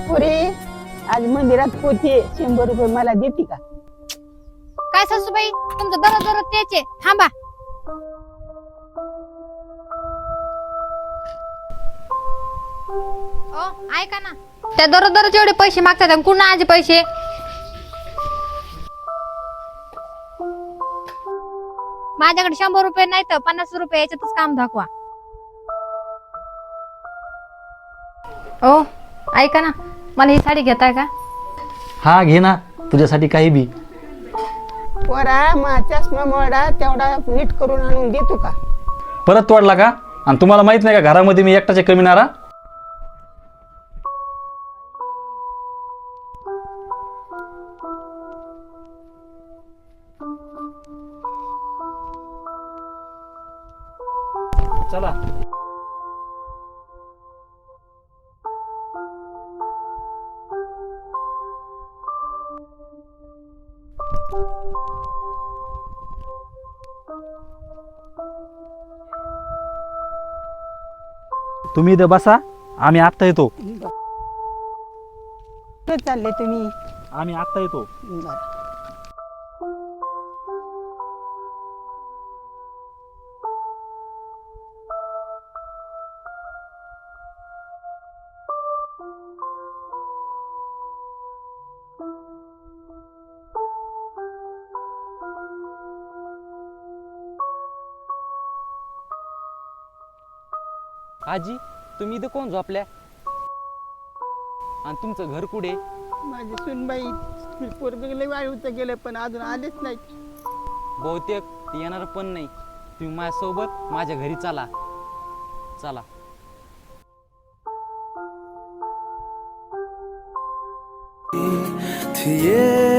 पुरी आज मंदिरात पोथी 100 रुपये मला देते का? काय सासूबाई तुमचं दररोज दररोज त्याचे थांबा. ओ ऐका ना, त्या दररोज दररोज एवढे पैसे मागतात आणि कुणा आजे पैसे? माझ्याकडे 100 रुपये नाही तर 50 रुपये याच्यातच काम दाखवा. ओ ऐका ना, मला ही साडी घेताय का? हा घे ना, तुझ्यासाठी काही बी. पोरा मा चष्मा मोडा तेवढा नीट करून आणून देतो का? परत तोडला का? आणि तुम्हाला माहित नाही का घरामध्ये मी एकटाचे कमी नारा? चला. तुम्ही इथं बसा, आम्ही आत्ता येतो. कुठं चालले तुम्ही? आम्ही आत्ता येतो. बरं. आजी तुम्ही इथं कोण झोपल्या आणि तुमचं घर कुठे? माझी सुनबाई पोरगले वाळूत गेले पण अजून आलेच नाही. बहुतेक ती येणार पण नाही. तुम्ही माझ्यासोबत माझ्या घरी चला. चला. थी ये